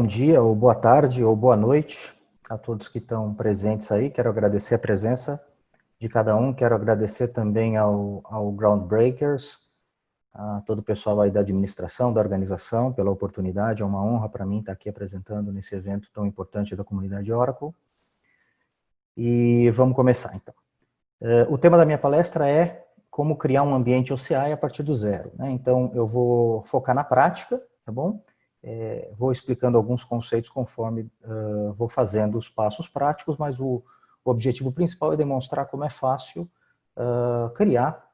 bom dia, ou boa tarde, ou boa noite a todos que estão presentes aí. Quero agradecer a presença de cada um. Quero agradecer também ao Groundbreakers, a todo o pessoal aí da administração, da organização, pela oportunidade. É uma honra para mim estar aqui apresentando nesse evento tão importante da comunidade Oracle. E vamos começar, então. O tema da minha palestra é como criar um ambiente OCI a partir do zero, né? Então, eu vou focar na prática, tá bom? Vou explicando alguns conceitos conforme vou fazendo os passos práticos, mas o objetivo principal é demonstrar como é fácil criar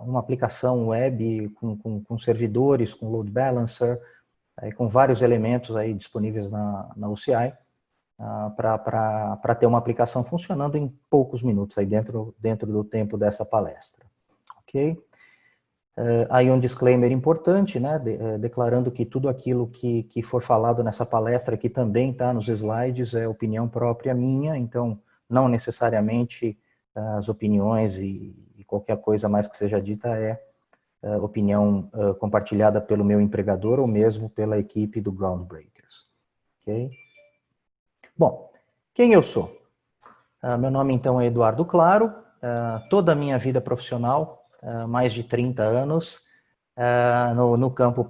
uma aplicação web com servidores, com load balancer, com vários elementos aí disponíveis na OCI, para ter uma aplicação funcionando em poucos minutos, aí dentro do tempo dessa palestra. Ok? Aí um disclaimer importante, né, declarando que tudo aquilo que for falado nessa palestra, que também está nos slides, é opinião própria minha, então não necessariamente as opiniões e qualquer coisa mais que seja dita é opinião compartilhada pelo meu empregador ou mesmo pela equipe do Groundbreakers. Ok? Bom, quem eu sou? Meu nome então é Eduardo Claro, toda a minha vida profissional, mais de 30 anos, no campo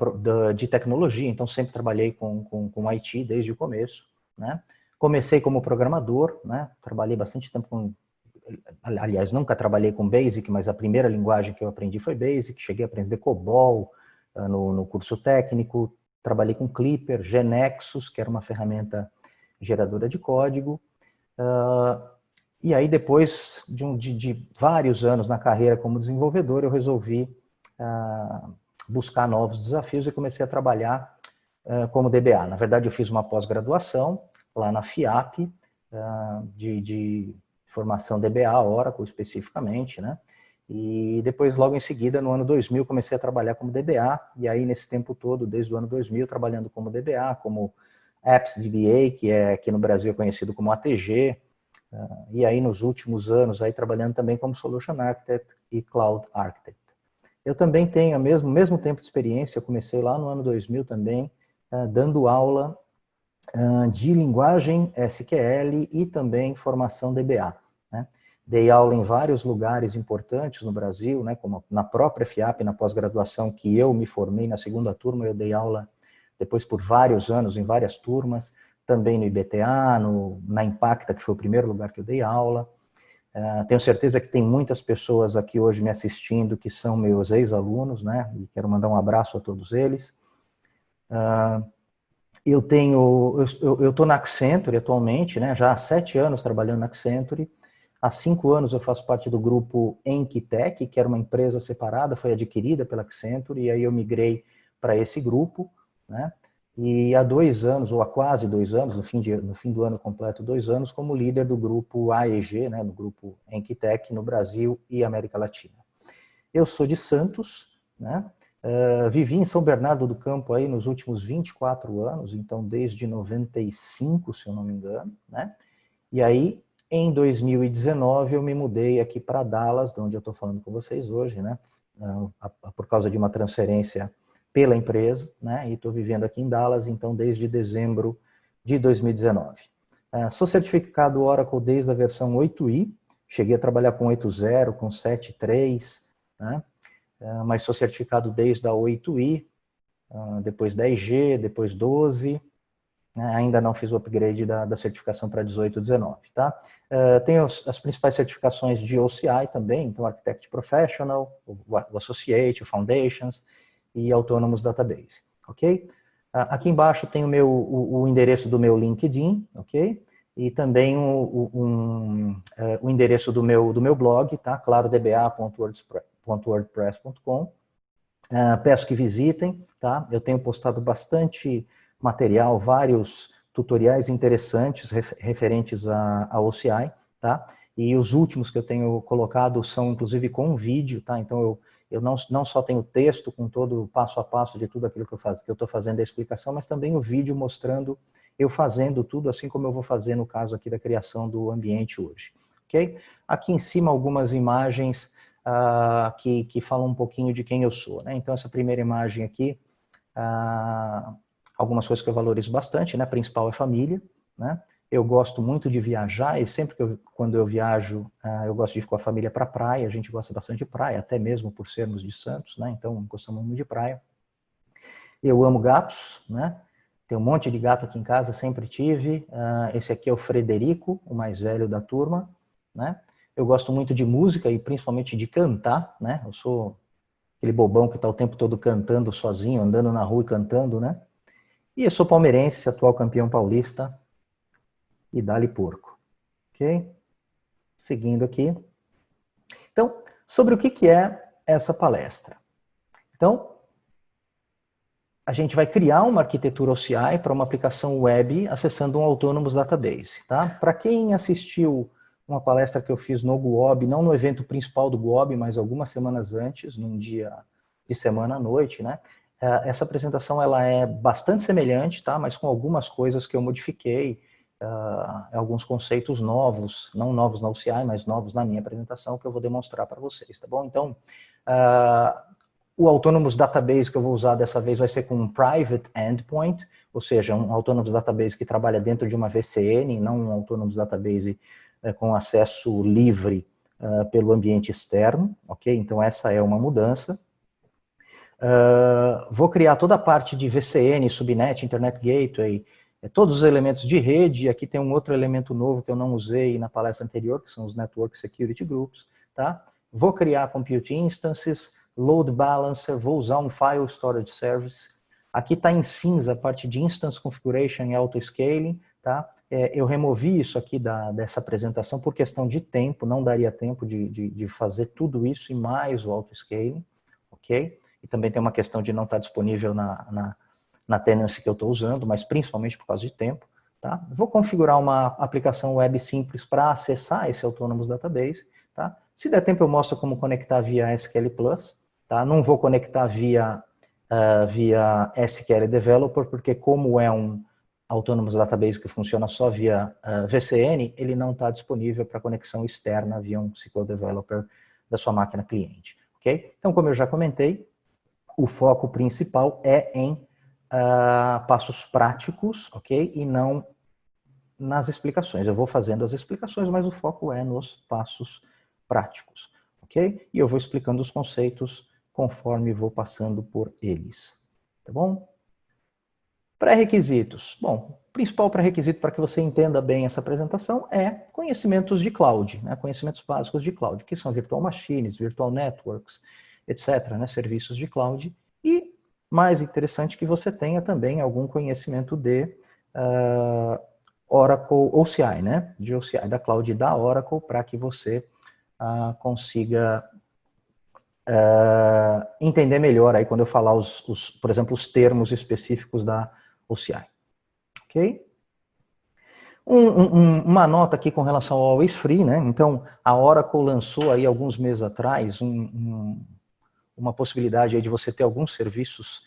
de tecnologia, então sempre trabalhei com IT desde o começo, né? Comecei como programador, né? Trabalhei bastante tempo com... Aliás, nunca trabalhei com Basic, mas a primeira linguagem que eu aprendi foi Basic, cheguei a aprender COBOL no curso técnico, trabalhei com Clipper, GNexus, que era uma ferramenta geradora de código, e aí depois de vários anos na carreira como desenvolvedor, eu resolvi buscar novos desafios e comecei a trabalhar como DBA. Na verdade, eu fiz uma pós-graduação lá na FIAP, de formação DBA, Oracle especificamente, né? E depois, logo em seguida, no ano 2000, comecei a trabalhar como DBA, e aí nesse tempo todo, desde o ano 2000, trabalhando como DBA, como Apps DBA, que aqui no Brasil é conhecido como ATG, e aí nos últimos anos, aí trabalhando também como Solution Architect e Cloud Architect. Eu também tenho o mesmo tempo de experiência, eu comecei lá no ano 2000 também, dando aula de linguagem SQL e também formação DBA, né? Dei aula em vários lugares importantes no Brasil, né, como na própria FIAP, na pós-graduação que eu me formei na segunda turma, eu dei aula depois por vários anos em várias turmas, também no IBTA, na Impacta, que foi o primeiro lugar que eu dei aula. Tenho certeza que tem muitas pessoas aqui hoje me assistindo que são meus ex-alunos, né, e quero mandar um abraço a todos eles. Eu estou na Accenture atualmente, né, já há 7 anos trabalhando na Accenture. Há 5 anos eu faço parte do grupo Enkitech, que era uma empresa separada, foi adquirida pela Accenture, e aí eu migrei para esse grupo, né? E há 2 anos, ou há quase 2 anos, no fim do ano completo 2 anos, como líder do grupo AEG, né, do grupo Enkitech no Brasil e América Latina. Eu sou de Santos, né? Vivi em São Bernardo do Campo aí nos últimos 24 anos, então desde 95, se eu não me engano, né? E aí, em 2019, eu me mudei aqui para Dallas, de onde eu estou falando com vocês hoje, né? Por causa de uma transferência pela empresa, né? E estou vivendo aqui em Dallas, então, desde dezembro de 2019. Sou certificado Oracle desde a versão 8i, cheguei a trabalhar com 8.0, com 7.3, né? Mas sou certificado desde a 8i, depois 10G, depois 12, ainda não fiz o upgrade da certificação para 18 e 19, tá? Tenho as principais certificações de OCI também, então Architect Professional, o Associate, o Foundations e Autonomous Database, ok? Aqui embaixo tem o endereço do meu LinkedIn, ok? E também o endereço do meu blog, tá? clarodba.wordpress.com. Peço que visitem, tá? Eu tenho postado bastante material, vários tutoriais interessantes referentes a OCI, tá? E os últimos que eu tenho colocado são, inclusive, com vídeo, tá? Então, eu não só tenho texto com todo o passo a passo de tudo aquilo que eu estou fazendo a explicação, mas também o vídeo mostrando eu fazendo tudo, assim como eu vou fazer no caso aqui da criação do ambiente hoje, ok? Aqui em cima algumas imagens que falam um pouquinho de quem eu sou, né? Então, essa primeira imagem aqui, algumas coisas que eu valorizo bastante, né? A principal é família, né? Eu gosto muito de viajar e sempre que quando eu viajo, eu gosto de ir com a família para a praia. A gente gosta bastante de praia, até mesmo por sermos de Santos, né? Então gostamos muito de praia. Eu amo gatos, né? Tem um monte de gato aqui em casa, sempre tive. Esse aqui é o Frederico, o mais velho da turma, né? Eu gosto muito de música e principalmente de cantar, né? Eu sou aquele bobão que está o tempo todo cantando sozinho, andando na rua e cantando, né? E eu sou palmeirense, atual campeão paulista, e dá-lhe porco, ok? Seguindo aqui. Então, sobre o que é essa palestra? Então, a gente vai criar uma arquitetura OCI para uma aplicação web acessando um Autonomous Database, tá? Para quem assistiu uma palestra que eu fiz no GUOB, não no evento principal do GUOB, mas algumas semanas antes, num dia de semana à noite, né? Essa apresentação ela é bastante semelhante, tá? Mas com algumas coisas que eu modifiquei, alguns conceitos novos, não novos na OCI, mas novos na minha apresentação, que eu vou demonstrar para vocês, tá bom? Então, o Autonomous Database que eu vou usar dessa vez vai ser com um Private Endpoint, ou seja, um Autonomous Database que trabalha dentro de uma VCN, não um Autonomous Database com acesso livre pelo ambiente externo, ok? Então essa é uma mudança. Vou criar toda a parte de VCN, Subnet, Internet Gateway, todos os elementos de rede. Aqui tem um outro elemento novo que eu não usei na palestra anterior, que são os Network Security Groups, tá? Vou criar Compute Instances, Load Balancer, vou usar um File Storage Service. Aqui está em cinza a parte de Instance Configuration e Auto-Scaling, tá? Eu removi isso aqui dessa apresentação por questão de tempo, não daria tempo de fazer tudo isso e mais o Auto-Scaling, ok? E também tem uma questão de não estar disponível na tenancy que eu estou usando, mas principalmente por causa de tempo, tá? Vou configurar uma aplicação web simples para acessar esse Autonomous Database, tá? Se der tempo eu mostro como conectar via SQL+, tá? Não vou conectar via SQL Developer, porque como é um Autonomous Database que funciona só via VCN, ele não está disponível para conexão externa via um SQL Developer da sua máquina cliente, ok? Então, como eu já comentei, o foco principal é em passos práticos, ok? E não nas explicações. Eu vou fazendo as explicações, mas o foco é nos passos práticos, ok? E eu vou explicando os conceitos conforme vou passando por eles, tá bom? Pré-requisitos. Bom, o principal pré-requisito para que você entenda bem essa apresentação é conhecimentos de cloud, né? Conhecimentos básicos de cloud, que são virtual machines, virtual networks, etc., né? Serviços de cloud. E, mais interessante, que você tenha também algum conhecimento de Oracle OCI, né? De OCI, da cloud da Oracle, para que você consiga entender melhor aí quando eu falar, por exemplo, os termos específicos da OCI. Ok? Uma nota aqui com relação ao Always Free, né? Então, a Oracle lançou aí alguns meses atrás uma possibilidade aí de você ter alguns serviços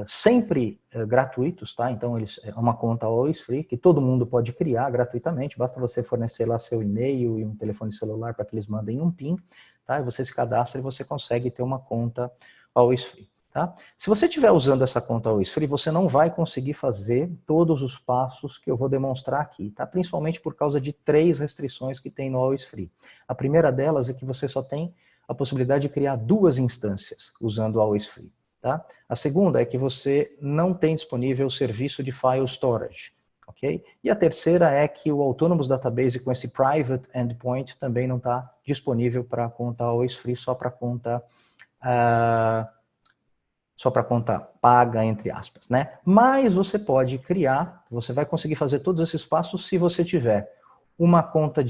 sempre gratuitos, tá? Então, é uma conta Always Free que todo mundo pode criar gratuitamente, basta você fornecer lá seu e-mail e um telefone celular para que eles mandem um PIN, tá? E você se cadastra e você consegue ter uma conta Always Free. Tá? Se você estiver usando essa conta Always Free, você não vai conseguir fazer todos os passos que eu vou demonstrar aqui, tá? Principalmente por causa de 3 restrições que tem no Always Free. A primeira delas é que você só tem a possibilidade de criar 2 instâncias usando o Always Free. Tá? A segunda é que você não tem disponível o serviço de File Storage. Okay? E a terceira é que o Autonomous Database com esse Private Endpoint também não está disponível para a conta Always Free, só para conta paga, entre aspas, né? Mas você pode criar, você vai conseguir fazer todos esses passos se você tiver uma conta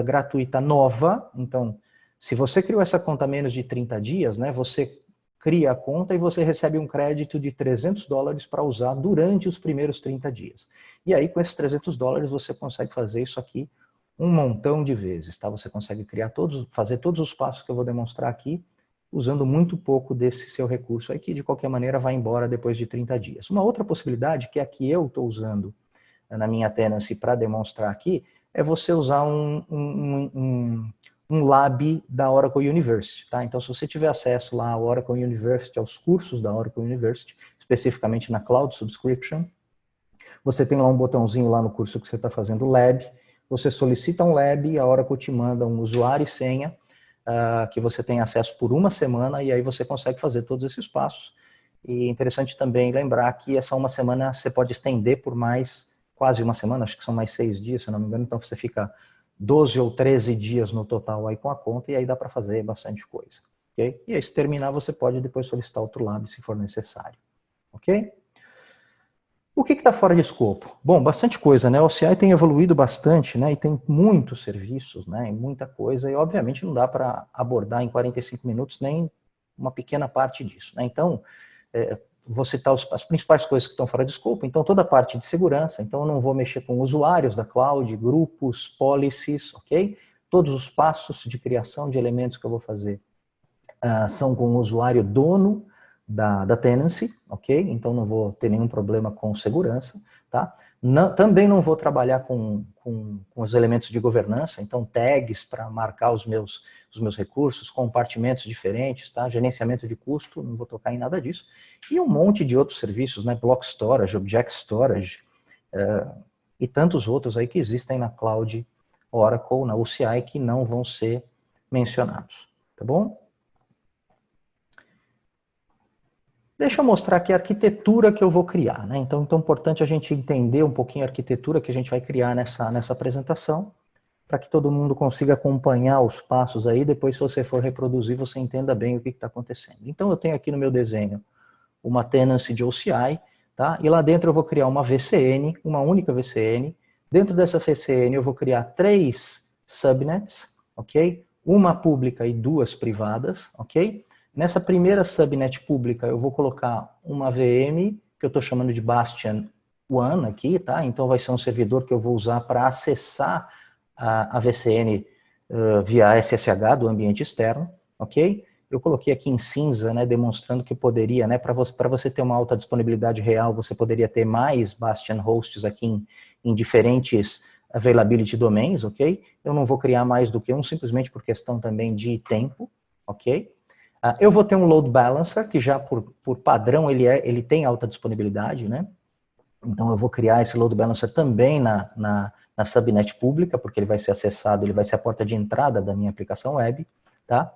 gratuita nova. Então, se você criou essa conta há menos de 30 dias, né, você cria a conta e você recebe um crédito de $300 para usar durante os primeiros 30 dias. E aí, com esses $300, você consegue fazer isso aqui um montão de vezes, tá? Você consegue fazer todos os passos que eu vou demonstrar aqui, usando muito pouco desse seu recurso aí, que de qualquer maneira vai embora depois de 30 dias. Uma outra possibilidade, que é a que eu estou usando na minha tenancy para demonstrar aqui, é você usar um lab da Oracle University, tá? Então, se você tiver acesso lá ao Oracle University, aos cursos da Oracle University, especificamente na Cloud Subscription. Você tem lá um botãozinho lá no curso que você está fazendo Lab, você solicita um Lab e a Oracle te manda um usuário e senha que você tem acesso por uma semana e aí você consegue fazer todos esses passos. E é interessante também lembrar que essa uma semana você pode estender por mais quase uma semana, acho que são mais 6 dias, se não me engano, então você fica 12 ou 13 dias no total aí com a conta e aí dá para fazer bastante coisa. Okay? E aí se terminar você pode depois solicitar outro Lab se for necessário. Ok? O que está fora de escopo? Bom, bastante coisa, né? O OCI tem evoluído bastante, né? E tem muitos serviços, né? E muita coisa, e obviamente não dá para abordar em 45 minutos nem uma pequena parte disso, né? Então, vou citar as principais coisas que estão fora de escopo. Então, toda a parte de segurança. Então, eu não vou mexer com usuários da cloud, grupos, policies, ok? Todos os passos de criação de elementos que eu vou fazer são com o usuário dono da tenancy, ok? Então não vou ter nenhum problema com segurança, tá? Também não vou trabalhar com os elementos de governança, então tags para marcar os meus recursos, compartimentos diferentes, tá? Gerenciamento de custo, não vou tocar em nada disso. E um monte de outros serviços, né? Block Storage, Object Storage, e tantos outros aí que existem na Cloud Oracle, na OCI, que não vão ser mencionados, tá bom? Deixa eu mostrar aqui a arquitetura que eu vou criar, né? Então é importante a gente entender um pouquinho a arquitetura que a gente vai criar nessa apresentação, para que todo mundo consiga acompanhar os passos aí, depois se você for reproduzir, você entenda bem o que está acontecendo. Então eu tenho aqui no meu desenho uma tenancy de OCI, tá? E lá dentro eu vou criar uma VCN, uma única VCN. Dentro dessa VCN eu vou criar 3 subnets, ok? Uma pública e 2 privadas, ok? Nessa primeira subnet pública, eu vou colocar uma VM, que eu estou chamando de Bastion One aqui, tá? Então vai ser um servidor que eu vou usar para acessar a VCN via SSH do ambiente externo, ok? Eu coloquei aqui em cinza, né, demonstrando que poderia, né, para você ter uma alta disponibilidade real, você poderia ter mais Bastion hosts aqui em diferentes availability domains, ok? Eu não vou criar mais do que um, simplesmente por questão também de tempo, ok? Eu vou ter um load balancer, que já por padrão ele tem alta disponibilidade, né? Então eu vou criar esse load balancer também na subnet pública, porque ele vai ser acessado, ele vai ser a porta de entrada da minha aplicação web, tá?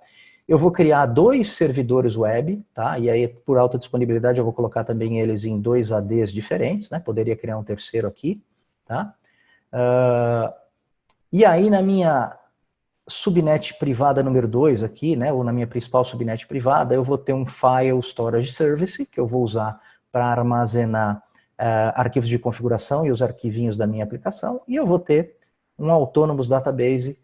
Eu vou criar 2 servidores web, tá? E aí por alta disponibilidade eu vou colocar também eles em 2 ADs diferentes, né? Poderia criar um terceiro aqui, tá? E aí na minha subnet privada número 2 aqui, né, ou na minha principal subnet privada, eu vou ter um File Storage Service, que eu vou usar para armazenar arquivos de configuração e os arquivinhos da minha aplicação, e eu vou ter um Autonomous Database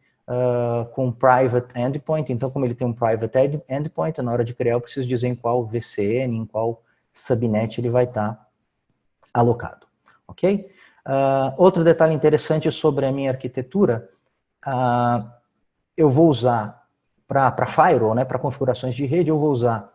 com Private Endpoint. Então, como ele tem um Private Endpoint, na hora de criar eu preciso dizer em qual VCN, em qual subnet ele vai estar alocado, ok? Outro detalhe interessante sobre a minha arquitetura, eu vou usar, para Firewall, né, para configurações de rede, eu vou usar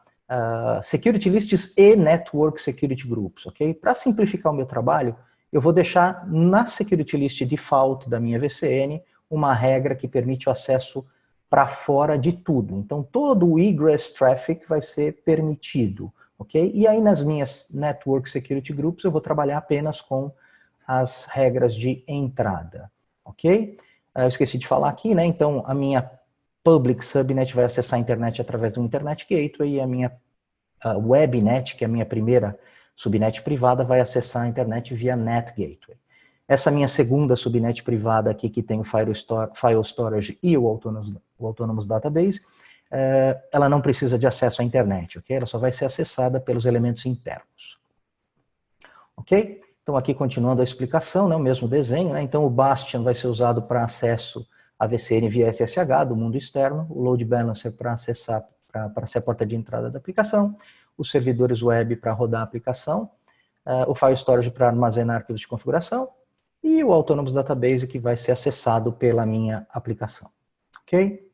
Security Lists e Network Security Groups, ok? Para simplificar o meu trabalho, eu vou deixar na Security List Default da minha VCN uma regra que permite o acesso para fora de tudo. Então, todo o egress traffic vai ser permitido, ok? E aí, nas minhas Network Security Groups, eu vou trabalhar apenas com as regras de entrada, ok? Eu esqueci de falar aqui, né? Então, a minha public subnet vai acessar a internet através do Internet Gateway e a minha webnet, que é a minha primeira subnet privada, vai acessar a internet via Net Gateway. Essa minha segunda subnet privada aqui, que tem o File Storage e o Autonomous Database, ela não precisa de acesso à internet, ok? Ela só vai ser acessada pelos elementos internos. Ok? Então, aqui continuando a explicação, né, o mesmo desenho, né? Então, o Bastion vai ser usado para acesso a VCN via SSH do mundo externo, o Load Balancer para acessar, para ser a porta de entrada da aplicação, os servidores web para rodar a aplicação, o File Storage para armazenar arquivos de configuração e o Autonomous Database que vai ser acessado pela minha aplicação. Ok?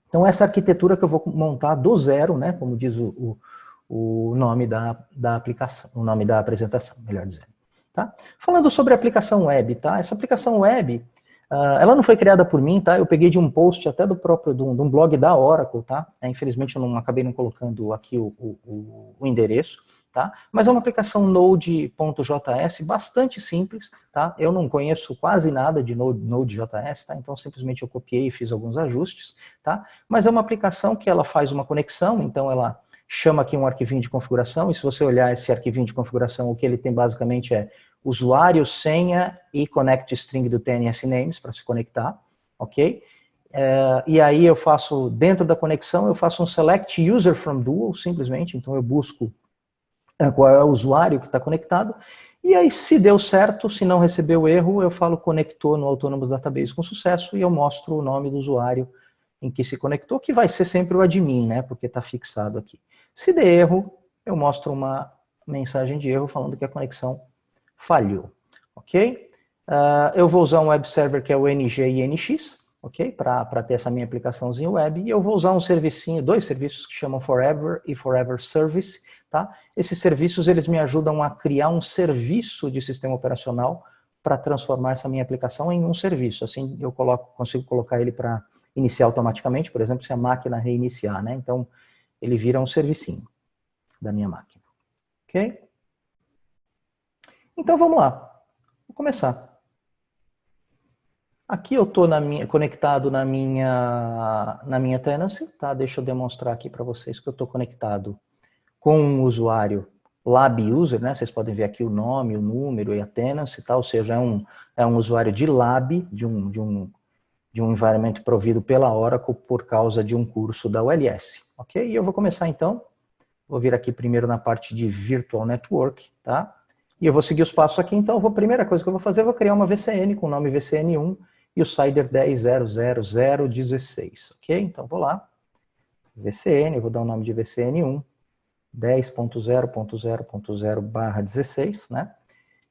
Então, essa arquitetura que eu vou montar do zero, né, como diz o nome da aplicação, o nome da apresentação, melhor dizendo. Tá? Falando sobre a aplicação web, tá? Essa aplicação web, ela não foi criada por mim, tá? Eu peguei de um post até de um blog da Oracle, tá? Infelizmente eu acabei não colocando aqui o endereço, tá? Mas é uma aplicação Node.js bastante simples, tá? Eu não conheço quase nada de Node.js, tá? Então simplesmente eu copiei e fiz alguns ajustes, tá? Mas é uma aplicação que ela faz uma conexão, então ela chama aqui um arquivinho de configuração, e se você olhar esse arquivinho de configuração, o que ele tem basicamente é usuário, senha e connect string do TNS names para se conectar, ok? E aí eu faço, dentro da conexão, eu faço um select user from dual, simplesmente, então eu busco qual é o usuário que está conectado, e aí se deu certo, se não recebeu erro, eu falo conectou no Autonomous Database com sucesso, e eu mostro o nome do usuário em que se conectou, que vai ser sempre o admin, né, porque está fixado aqui. Se der erro, eu mostro uma mensagem de erro falando que a conexão falhou, ok? Eu vou usar um web server que é o NG-INX, ok? Para ter essa minha aplicaçãozinha web, e eu vou usar um servicinho, dois serviços que chamam Forever e Forever Service, tá? Esses serviços, eles me ajudam a criar um serviço de sistema operacional para transformar essa minha aplicação em um serviço. Assim, eu consigo colocar ele para iniciar automaticamente, por exemplo, se a máquina reiniciar, né? Então, ele vira um servicinho da minha máquina, ok? Então, vamos lá. Vou começar. Aqui eu estou conectado na minha tenancy, tá? Deixa eu demonstrar aqui para vocês que eu estou conectado com um usuário lab user, né? Vocês podem ver aqui o nome, o número e a tenancy, tá? Ou seja, é um usuário de lab, de um environment provido pela Oracle por causa de um curso da ULS, ok? E eu vou começar então, vou vir aqui primeiro na parte de Virtual Network, tá? E eu vou seguir os passos aqui, então a primeira coisa que eu vou fazer, eu vou criar uma VCN com o nome VCN1 e o CIDR 10.0.0.0.16, ok? Então vou lá, VCN, eu vou dar o nome de VCN1, 10.0.0.0/16, né?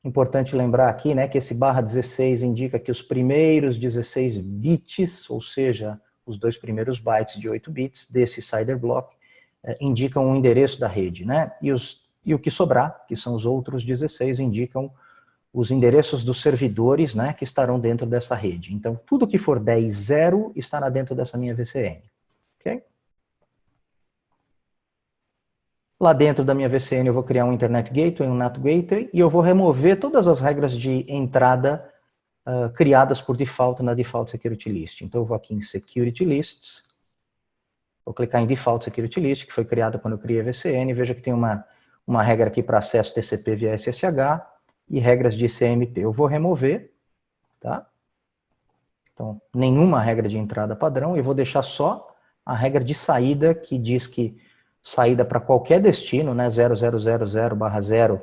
Importante lembrar aqui, né, que esse /16 indica que os primeiros 16 bits, ou seja, os dois primeiros bytes de 8 bits desse CIDR block, indicam o endereço da rede, né? E o que sobrar, que são os outros 16, indicam os endereços dos servidores, né, que estarão dentro dessa rede. Então, tudo que for 10.0 estará dentro dessa minha VCN, ok? Lá dentro da minha VCN eu vou criar um Internet Gateway, um NAT Gateway, e eu vou remover todas as regras de entrada criadas por default na Default Security List. Então eu vou aqui em Security Lists, vou clicar em Default Security List, que foi criada quando eu criei a VCN, veja que tem uma regra aqui para acesso TCP via SSH e regras de CMP. Eu vou remover, tá? Então, nenhuma regra de entrada padrão, eu vou deixar só a regra de saída, que diz que saída para qualquer destino, né, 0000/0,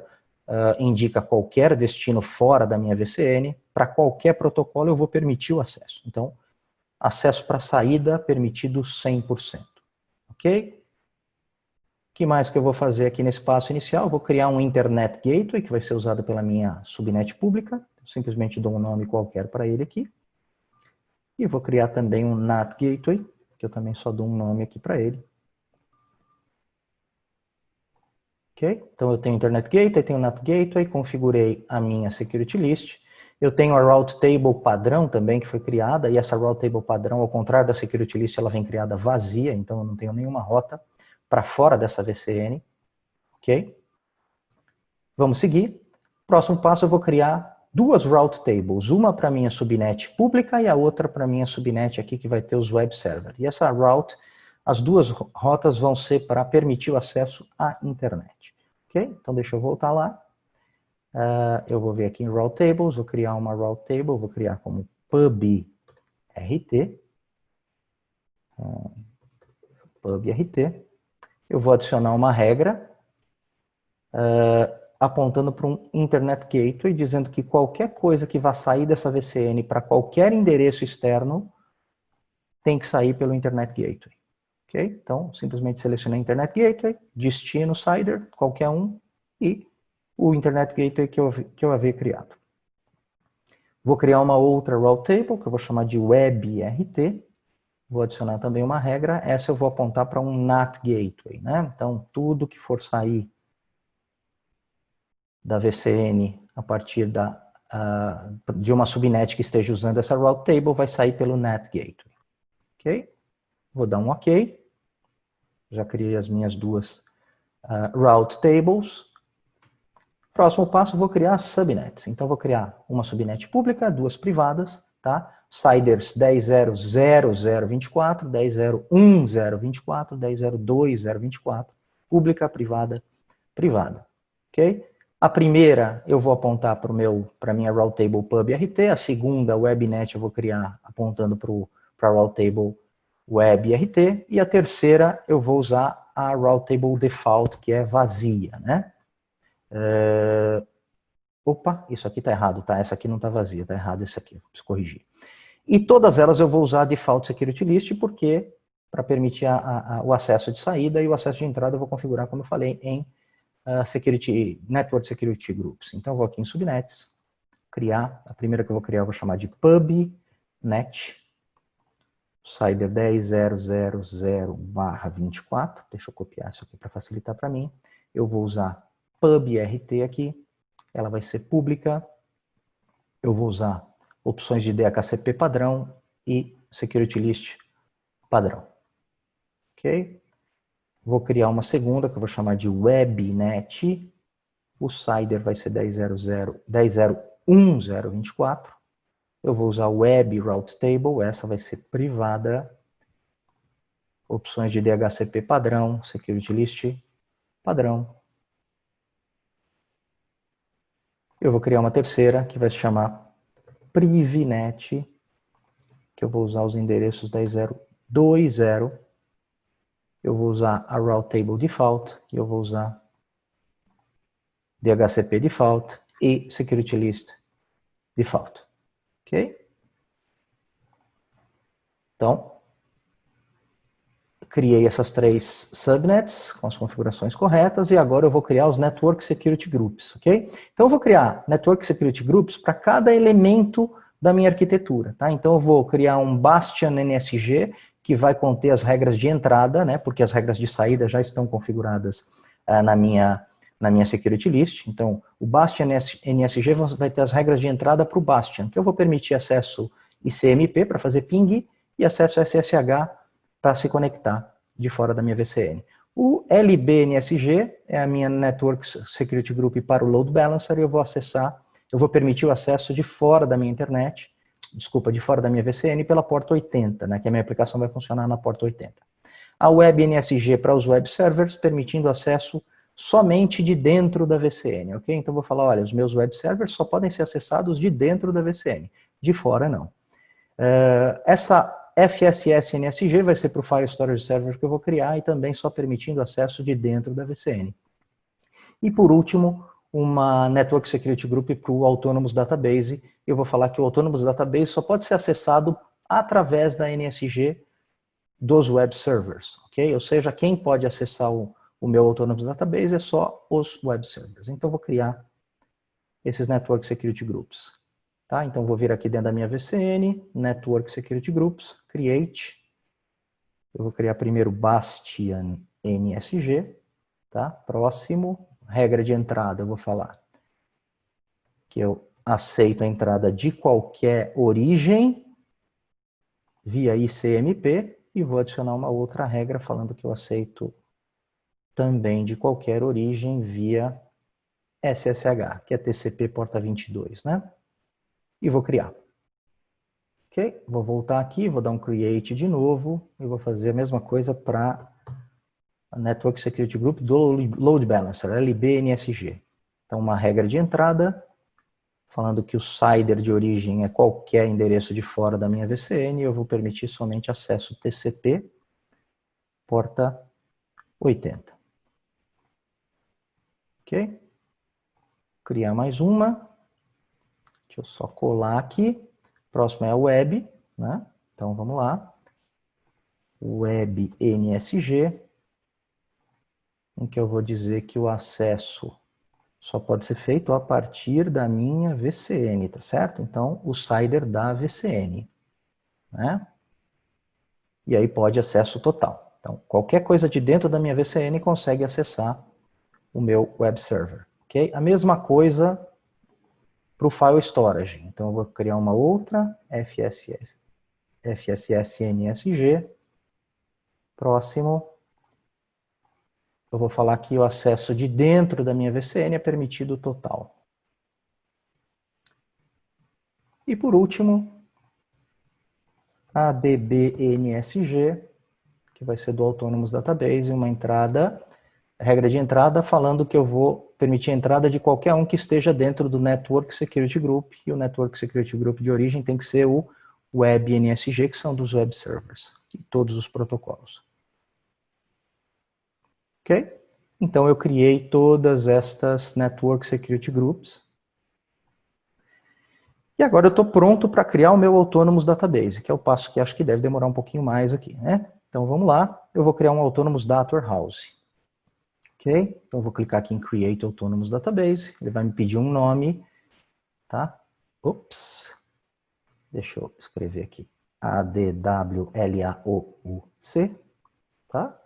indica qualquer destino fora da minha VCN, para qualquer protocolo eu vou permitir o acesso. Então, acesso para saída permitido 100%, ok? O que mais que eu vou fazer aqui nesse passo inicial? Eu vou criar um Internet Gateway, que vai ser usado pela minha subnet pública, eu simplesmente dou um nome qualquer para ele aqui, e vou criar também um NAT Gateway, que eu também só dou um nome aqui para ele. Ok? Então eu tenho Internet Gateway, tenho NAT Gateway, configurei a minha Security List. Eu tenho a Route Table padrão também, que foi criada, e essa Route Table padrão, ao contrário da Security List, ela vem criada vazia, então eu não tenho nenhuma rota para fora dessa VCN. Ok? Vamos seguir. Próximo passo, eu vou criar duas Route Tables, uma para minha subnet pública e a outra para minha subnet aqui, que vai ter os web server. E essa route, as duas rotas vão ser para permitir o acesso à internet. Ok? Então deixa eu voltar lá. Eu vou vir aqui em Route Tables, vou criar uma Route Table, vou criar como pub RT. Pub RT. Eu vou adicionar uma regra apontando para um Internet Gateway, dizendo que qualquer coisa que vá sair dessa VCN para qualquer endereço externo tem que sair pelo Internet Gateway. Ok? Então, simplesmente selecionei Internet Gateway, destino CIDR, qualquer um, e o Internet Gateway que eu havia criado. Vou criar uma outra Route Table, que eu vou chamar de WebRT. Vou adicionar também uma regra, essa eu vou apontar para um NAT Gateway, né? Então, tudo que for sair da VCN a partir de uma subnet que esteja usando essa Route Table vai sair pelo NAT Gateway. Ok? Vou dar um OK. Já criei as minhas duas Route Tables. Próximo passo, vou criar subnets. Então, vou criar uma subnet pública, duas privadas, tá? CIDRs 10.0.0.024, 10.0.1.0.24, 10.0.2.0.24, pública, privada, privada, ok? A primeira eu vou apontar para a minha route table pub RT, a segunda webnet eu vou criar apontando para a route table web RT, e a terceira eu vou usar a route table default, que é vazia, né? Opa, isso aqui está errado, tá? Essa aqui não está vazia, está errado isso aqui, preciso corrigir. E todas elas eu vou usar a default security list, porque para permitir o acesso de saída e o acesso de entrada eu vou configurar, como eu falei, em Network Security Groups. Então eu vou aqui em subnets, criar, a primeira que eu vou criar eu vou chamar de pubnet, CIDR 10.0.0.0/24, deixa eu copiar isso aqui para facilitar para mim. Eu vou usar pub-rt aqui, ela vai ser pública, eu vou usar opções de DHCP padrão e security list padrão. Ok? Vou criar uma segunda que eu vou chamar de webnet, o CIDR vai ser 10.0.1.0.24, eu vou usar web route table, essa vai ser privada, opções de DHCP padrão, security list padrão. Eu vou criar uma terceira que vai se chamar privnet, que eu vou usar os endereços 10.0.2.0. Eu vou usar a route table default, e eu vou usar DHCP default e security list default. Ok? Então, criei essas três subnets com as configurações corretas e agora eu vou criar os Network Security Groups, ok? Então eu vou criar Network Security Groups para cada elemento da minha arquitetura, tá? Então eu vou criar um Bastion NSG que vai conter as regras de entrada, né? Porque as regras de saída já estão configuradas na minha security list. Então o Bastion NSG vai ter as regras de entrada para o Bastion, que eu vou permitir acesso ICMP para fazer ping e acesso SSH para se conectar de fora da minha VCN. O LBNSG é a minha Network Security Group para o Load Balancer e eu vou permitir o acesso de fora da minha internet, de fora da minha VCN pela porta 80, né, que a minha aplicação vai funcionar na porta 80. A WebNSG para os web servers, permitindo acesso somente de dentro da VCN, ok? Então eu vou falar, olha, os meus web servers só podem ser acessados de dentro da VCN, de fora não. Essa FSS NSG vai ser para o File Storage Server que eu vou criar e também só permitindo acesso de dentro da VCN. E por último, uma Network Security Group para o Autonomous Database. Eu vou falar que o Autonomous Database só pode ser acessado através da NSG dos web servers, ok? Ou seja, quem pode acessar o meu Autonomous Database é só os web servers. Então, eu vou criar esses Network Security Groups. Tá? Então, vou vir aqui dentro da minha VCN, Network Security Groups, Create. Eu vou criar primeiro Bastion NSG. Tá? Próximo, regra de entrada, eu vou falar que eu aceito a entrada de qualquer origem via ICMP e vou adicionar uma outra regra falando que eu aceito também de qualquer origem via SSH, que é TCP porta 22, né? E vou criar. Ok? Vou voltar aqui, vou dar um create de novo e vou fazer a mesma coisa para a Network Security Group do Load Balancer, LBNSG. Então, uma regra de entrada, falando que o CIDR de origem é qualquer endereço de fora da minha VCN, eu vou permitir somente acesso TCP, porta 80. Ok? Criar mais uma. Deixa eu só colar aqui. Próximo é a web, né? Então, vamos lá. Web NSG, em que eu vou dizer que o acesso só pode ser feito a partir da minha VCN, tá certo? Então, o CIDR da VCN, né? E aí pode acesso total. Então, qualquer coisa de dentro da minha VCN consegue acessar o meu web server, ok? A mesma coisa para o file storage. Então, eu vou criar uma outra FSS NSG. Próximo, eu vou falar que o acesso de dentro da minha VCN é permitido total. E por último, ADBNSG, que vai ser do Autonomous Database, uma entrada, regra de entrada falando que eu vou permitir a entrada de qualquer um que esteja dentro do Network Security Group, e o Network Security Group de origem tem que ser o WebNSG, que são dos web servers, e todos os protocolos. Ok? Então eu criei todas estas Network Security Groups. E agora eu estou pronto para criar o meu Autonomous Database, que é o passo que acho que deve demorar um pouquinho mais aqui, né? Então vamos lá, eu vou criar um Autonomous Data Warehouse. Ok? Então eu vou clicar aqui em Create Autonomous Database, ele vai me pedir um nome, tá? Ops, deixa eu escrever aqui, ADWLAOUC, tá?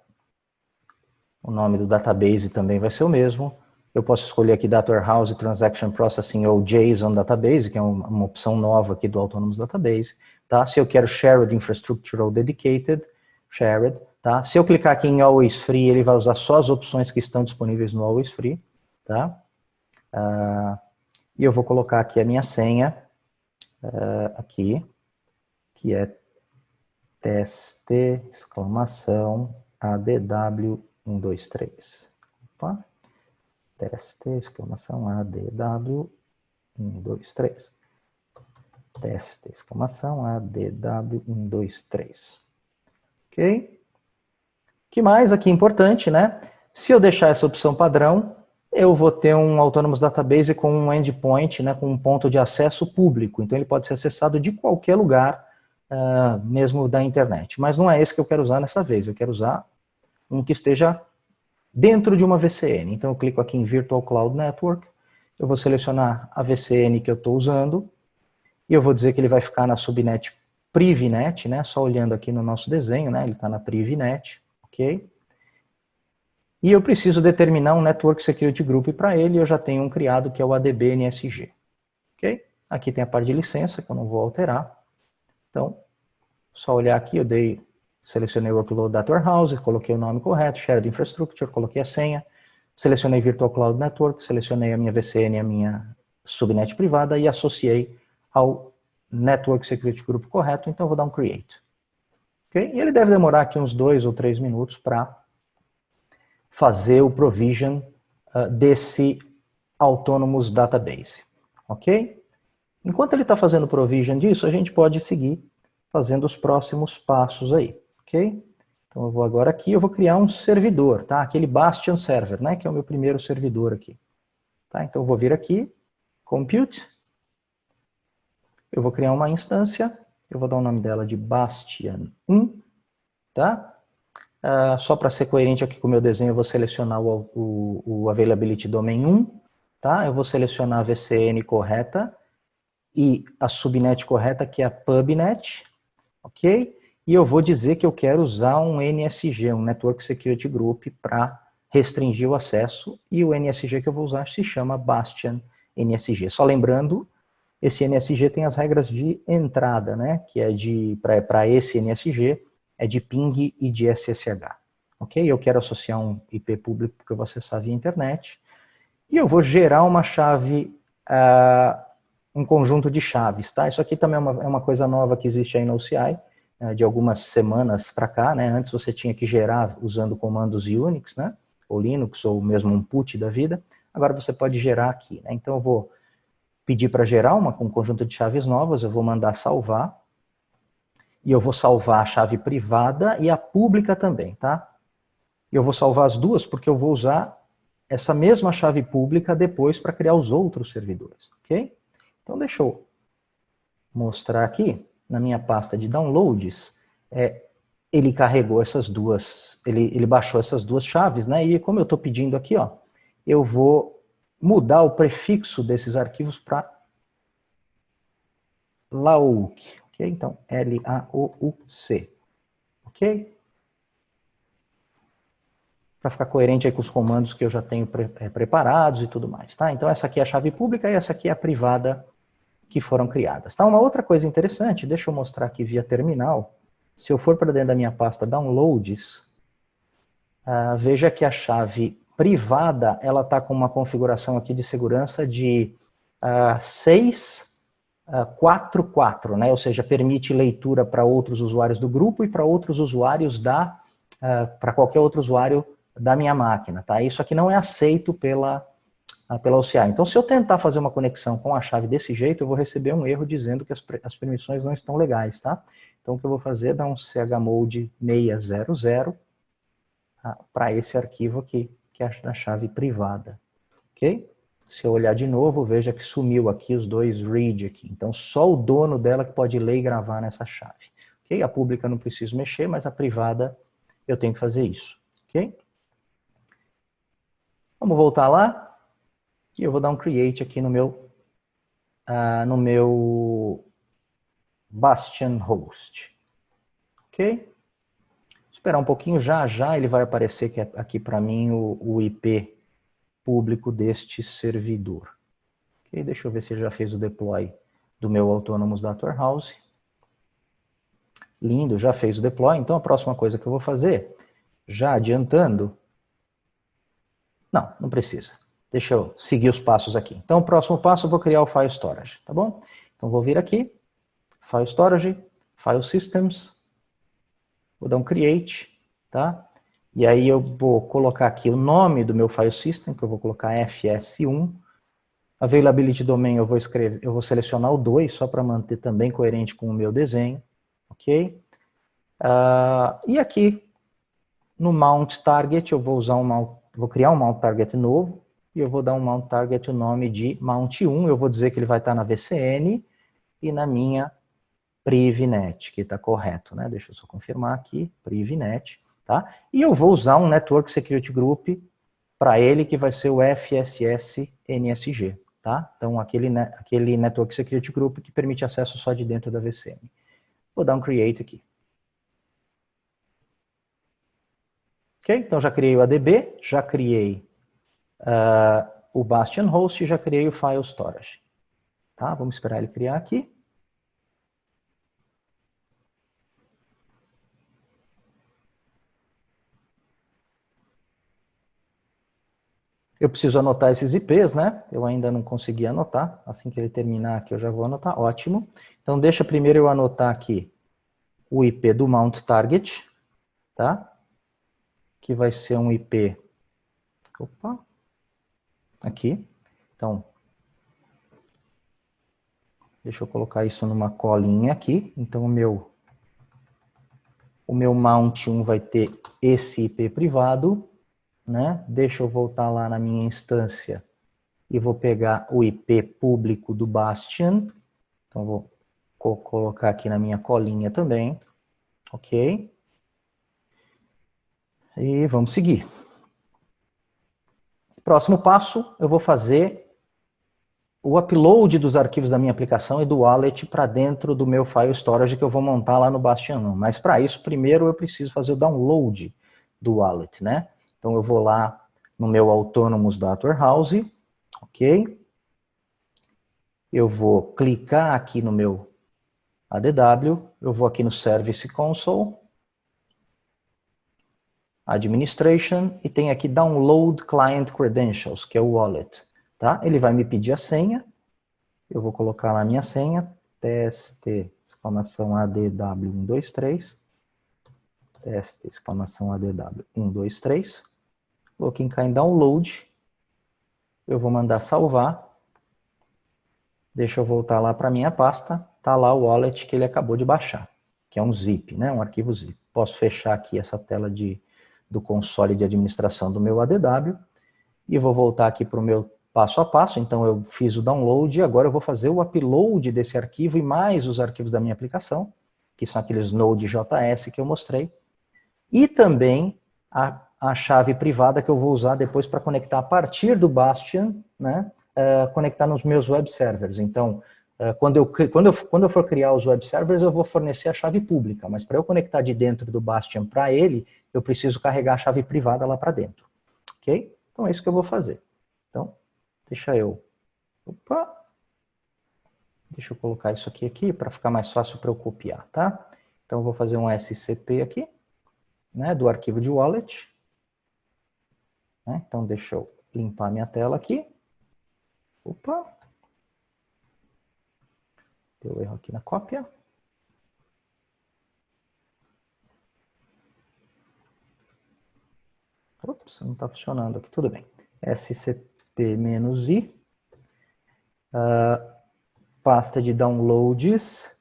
O nome do database também vai ser o mesmo. Eu posso escolher aqui Data Warehouse, Transaction Processing ou JSON Database, que é uma opção nova aqui do Autonomous Database. Tá? Se eu quero Shared Infrastructure ou Dedicated, Shared. Tá? Se eu clicar aqui em Always Free, ele vai usar só as opções que estão disponíveis no Always Free. Tá? E eu vou colocar aqui a minha senha, aqui, que é teste, exclamação, ADW123. Opa. Teste, exclamação, ADW123. Teste, exclamação, ADW123. Ok? O que mais aqui importante, né? Se eu deixar essa opção padrão, eu vou ter um Autonomous Database com um endpoint, né, com um ponto de acesso público. Então ele pode ser acessado de qualquer lugar, mesmo da internet. Mas não é esse que eu quero usar nessa vez. Eu quero usar um que esteja dentro de uma VCN. Então eu clico aqui em Virtual Cloud Network, eu vou selecionar a VCN que eu estou usando, e eu vou dizer que ele vai ficar na subnet PrivNet, né? Só olhando aqui no nosso desenho, né? Ele está na PrivNet, ok? E eu preciso determinar um Network Security Group para ele, e eu já tenho um criado que é o ADBNSG, ok? Aqui tem a parte de licença, que eu não vou alterar. Então, só olhar aqui, selecionei o Workload Data Warehouse, coloquei o nome correto, Shared Infrastructure, coloquei a senha, selecionei Virtual Cloud Network, selecionei a minha VCN, a minha subnet privada e associei ao Network Security Group correto, então eu vou dar um Create. Okay? E ele deve demorar aqui uns 2 ou 3 minutos para fazer o provision desse Autonomous Database. Ok? Enquanto ele está fazendo o provision disso, a gente pode seguir fazendo os próximos passos aí. Ok? Então eu vou agora aqui, eu vou criar um servidor, tá? Aquele Bastion Server, né? Que é o meu primeiro servidor aqui. Tá? Então eu vou vir aqui, Compute, eu vou criar uma instância, eu vou dar o nome dela de Bastion 1, tá? Só para ser coerente aqui com o meu desenho, eu vou selecionar o Availability Domain 1, tá? Eu vou selecionar a VCN correta e a subnet correta, que é a PubNet, ok? E eu vou dizer que eu quero usar um NSG, um Network Security Group, para restringir o acesso, e o NSG que eu vou usar se chama Bastion NSG. Só lembrando, esse NSG tem as regras de entrada, né? Que é para esse NSG, é de ping e de SSH. Ok? Eu quero associar um IP público que eu vou acessar via internet, e eu vou gerar uma chave, um conjunto de chaves, tá? Isso aqui também é uma coisa nova que existe aí no OCI, de algumas semanas para cá, né? Antes você tinha que gerar usando comandos Unix, né? Ou Linux, ou mesmo um put da vida. Agora você pode gerar aqui, né? Então eu vou pedir para gerar um conjunto de chaves novas, eu vou mandar salvar, e eu vou salvar a chave privada e a pública também, tá? E eu vou salvar as duas porque eu vou usar essa mesma chave pública depois para criar os outros servidores, ok? Então deixa eu mostrar aqui, na minha pasta de downloads, ele carregou essas duas, ele baixou essas duas chaves, né? E como eu estou pedindo aqui, ó, eu vou mudar o prefixo desses arquivos para LAOUC, ok? Então, L-A-O-U-C, ok? Para ficar coerente aí com os comandos que eu já tenho preparados e tudo mais, tá? Então essa aqui é a chave pública e essa aqui é a privada que foram criadas, tá? Uma outra coisa interessante, deixa eu mostrar aqui via terminal, se eu for para dentro da minha pasta Downloads, veja que a chave privada, ela está com uma configuração aqui de segurança de 644, né? Ou seja, permite leitura para outros usuários do grupo e para outros usuários para qualquer outro usuário da minha máquina, tá? Isso aqui não é aceito pela OCI. Então, se eu tentar fazer uma conexão com a chave desse jeito, eu vou receber um erro dizendo que as permissões não estão legais, tá? Então, o que eu vou fazer é dar um chmod 600 para esse arquivo aqui, que é a chave privada, ok? Se eu olhar de novo, veja que sumiu aqui os dois read aqui. Então, só o dono dela que pode ler e gravar nessa chave, ok? A pública não preciso mexer, mas a privada eu tenho que fazer isso, ok? Vamos voltar lá, e eu vou dar um create aqui no meu Bastion host, ok? Esperar um pouquinho, já ele vai aparecer aqui para mim o IP público deste servidor. Okay, deixa eu ver se ele já fez o deploy do meu Autonomous Data Warehouse. Lindo, já fez o deploy. Então a próxima coisa que eu vou fazer, já adiantando... Não precisa. Deixa eu seguir os passos aqui. Então o próximo passo eu vou criar o File Storage, tá bom? Então vou vir aqui, File Storage, File Systems, vou dar um Create, tá? E aí eu vou colocar aqui o nome do meu file system, que eu vou colocar FS1. Availability Domain eu vou selecionar o 2, só para manter também coerente com o meu desenho, ok? E aqui, no Mount Target, eu vou criar um Mount Target novo, e eu vou dar um Mount Target o nome de Mount 1, eu vou dizer que ele vai estar na VCN e na minha PrivNet, que está correto, né? Deixa eu só confirmar aqui, PrivNet. Tá? E eu vou usar um Network Security Group para ele, que vai ser o FSS NSG. Tá? Então, aquele Network Security Group que permite acesso só de dentro da VCN. Vou dar um Create aqui. Ok? Então, já criei o ADB, já criei o Bastion Host e já criei o File Storage. Tá? Vamos esperar ele criar aqui. Eu preciso anotar esses IPs, né? Eu ainda não consegui anotar. Assim que ele terminar aqui, eu já vou anotar. Ótimo. Então, deixa primeiro eu anotar aqui o IP do Mount Target, tá? Que vai ser um IP... Opa! Aqui. Então, deixa eu colocar isso numa colinha aqui. Então, o meu Mount 1 vai ter esse IP privado, né? Deixa eu voltar lá na minha instância e vou pegar o IP público do Bastion. Então, vou colocar aqui na minha colinha também. Ok? E vamos seguir. Próximo passo, eu vou fazer o upload dos arquivos da minha aplicação e do wallet para dentro do meu file storage que eu vou montar lá no Bastion 1. Mas para isso, primeiro eu preciso fazer o download do wallet, né? Então eu vou lá no meu Autonomous Data Warehouse, ok? Eu vou clicar aqui no meu ADW, eu vou aqui no Service Console, Administration, e tem aqui Download Client Credentials, que é o wallet, tá? Ele vai me pedir a senha, eu vou colocar lá a minha senha, teste, exclamação ADW123, teste, exclamação ADW123, vou clicar em Download, eu vou mandar salvar, deixa eu voltar lá para a minha pasta, tá lá o wallet que ele acabou de baixar, que é um zip, né, um arquivo zip. Posso fechar aqui essa tela do console de administração do meu ADW, e vou voltar aqui para o meu passo a passo. Então eu fiz o download e agora eu vou fazer o upload desse arquivo e mais os arquivos da minha aplicação, que são aqueles Node.js que eu mostrei, e também a chave privada que eu vou usar depois para conectar a partir do Bastion, né, conectar nos meus web servers. Então, quando eu for criar os web servers, eu vou fornecer a chave pública, mas para eu conectar de dentro do Bastion para ele, eu preciso carregar a chave privada lá para dentro. Ok? Então é isso que eu vou fazer. Então, deixa eu colocar isso aqui para ficar mais fácil para eu copiar, tá? Então eu vou fazer um SCP aqui, né, do arquivo de wallet. né? Então, deixa eu limpar minha tela aqui. Opa! Deu erro aqui na cópia. Ops, não está funcionando aqui. Tudo bem. SCP-I. Pasta de downloads.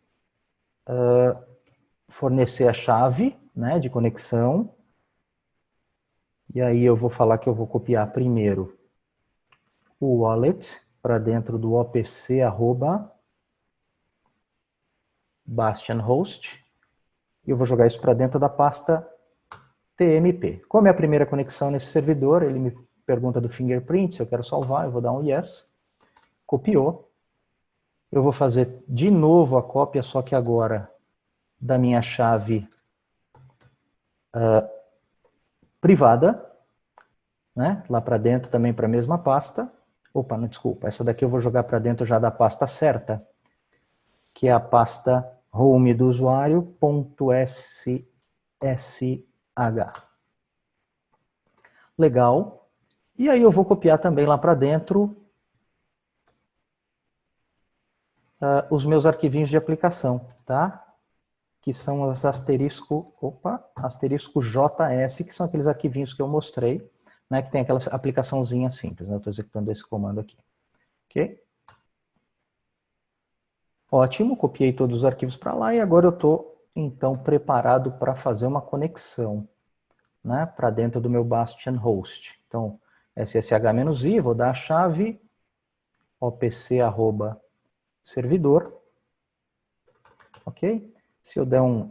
Fornecer a chave, né, de conexão. E aí eu vou falar que eu vou copiar primeiro o wallet para dentro do opc @bastionhost. E eu vou jogar isso para dentro da pasta TMP. Como é a primeira conexão nesse servidor, ele me pergunta do fingerprint, se eu quero salvar, eu vou dar um yes. Copiou. Eu vou fazer de novo a cópia, só que agora da minha chave privada, né? Lá para dentro também para a mesma pasta. Opa, não, desculpa, essa daqui eu vou jogar para dentro já da pasta certa, que é a pasta home do usuário, .ssh. Legal. E aí eu vou copiar também lá para dentro os meus arquivinhos de aplicação, tá? Que são os asterisco JS, que são aqueles arquivinhos que eu mostrei, né, que tem aquela aplicaçãozinha simples, né? Eu estou executando esse comando aqui. Ok? Ótimo, copiei todos os arquivos para lá e agora eu estou, então, preparado para fazer uma conexão, né, para dentro do meu Bastion Host. Então, ssh-i, vou dar a chave opc@servidor, ok? Se eu der um